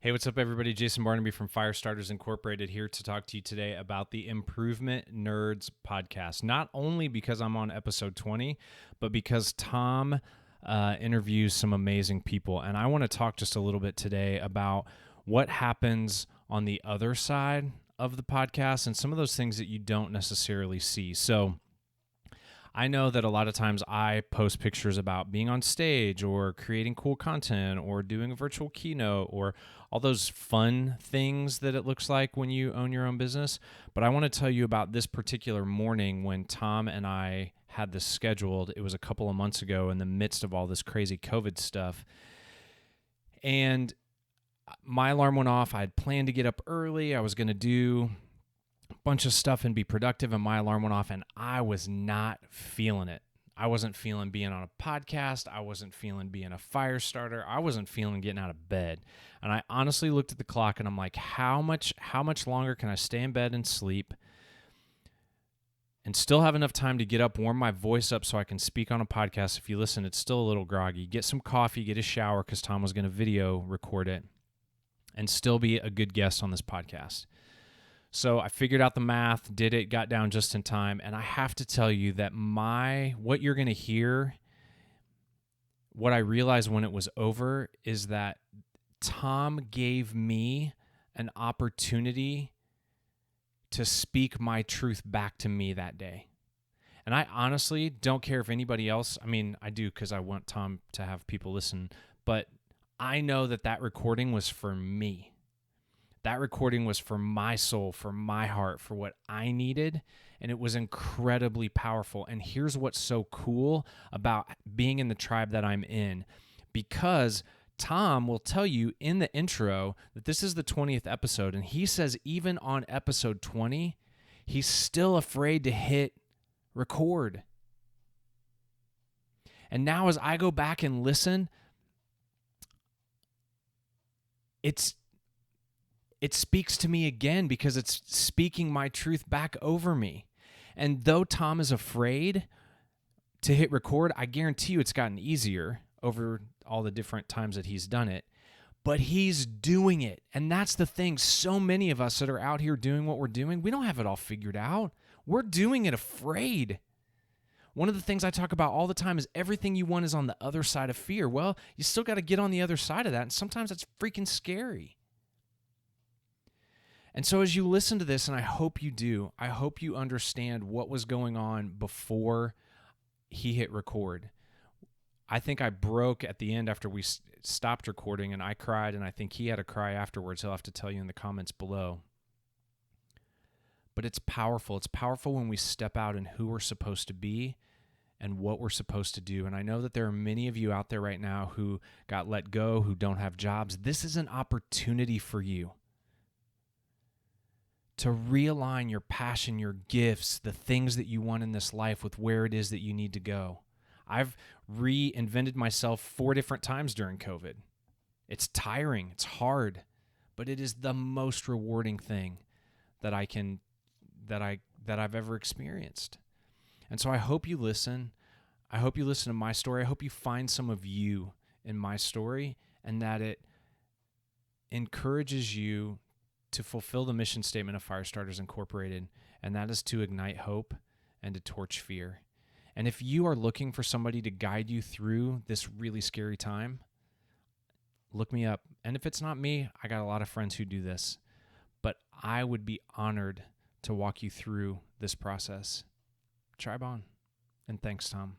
Hey, what's up, everybody? Jason Barnaby from Firestarters Incorporated here to talk to you today about the Improvement Nerds podcast. Not only because I'm on episode 20, but because Tom interviews some amazing people. And I want to talk just a little bit today about what happens on the other side of the podcast and some of those things that you don't necessarily see. So I know that a lot of times I post pictures about being on stage or creating cool content or doing a virtual keynote or all those fun things that it looks like when you own your own business. But I want to tell you about this particular morning when Tom and I had this scheduled. It was a couple of months ago in the midst of all this crazy COVID stuff. And my alarm went off. I had planned to get up early. I was going to do bunch of stuff and be productive, and my alarm went off and I was not feeling it. I wasn't feeling being on a podcast. I wasn't feeling being a fire starter. I wasn't feeling getting out of bed. And I honestly looked at the clock and I'm like, how much longer can I stay in bed and sleep and still have enough time to get up, warm my voice up so I can speak on a podcast? If you listen, it's still a little groggy. Get some coffee, get a shower, because Tom was going to video record it, and still be a good guest on this podcast. So I figured out the math, did it, got down just in time, and I have to tell you that what you're going to hear, what I realized when it was over, is that Tom gave me an opportunity to speak my truth back to me that day. And I honestly don't care if anybody else, I do because I want Tom to have people listen, but I know that recording was for me. That recording was for my soul, for my heart, for what I needed, and it was incredibly powerful. And here's what's so cool about being in the tribe that I'm in, because Tom will tell you in the intro that this is the 20th episode, and he says even on episode 20, he's still afraid to hit record. And now as I go back and listen, it speaks to me again because it's speaking my truth back over me. And though Tom is afraid to hit record, I guarantee you it's gotten easier over all the different times that he's done it. But he's doing it. And that's the thing. So many of us that are out here doing what we're doing, we don't have it all figured out. We're doing it afraid. One of the things I talk about all the time is everything you want is on the other side of fear. Well, you still got to get on the other side of that. And sometimes that's freaking scary. And so as you listen to this, and I hope you do, I hope you understand what was going on before he hit record. I think I broke at the end after we stopped recording, and I cried, and I think he had a cry afterwards. He'll have to tell you in the comments below. But it's powerful. It's powerful when we step out in who we're supposed to be and what we're supposed to do. And I know that there are many of you out there right now who got let go, who don't have jobs. This is an opportunity for you to realign your passion, your gifts, the things that you want in this life with where it is that you need to go. I've reinvented myself 4 different times during COVID. It's tiring, it's hard, but it is the most rewarding thing that I've ever experienced. And so I hope you listen. I hope you listen to my story. I hope you find some of you in my story, and that it encourages you to fulfill the mission statement of Firestarters Incorporated, and that is to ignite hope and to torch fear. And if you are looking for somebody to guide you through this really scary time, look me up. And if it's not me, I got a lot of friends who do this, but I would be honored to walk you through this process. Tribe on. And thanks, Tom.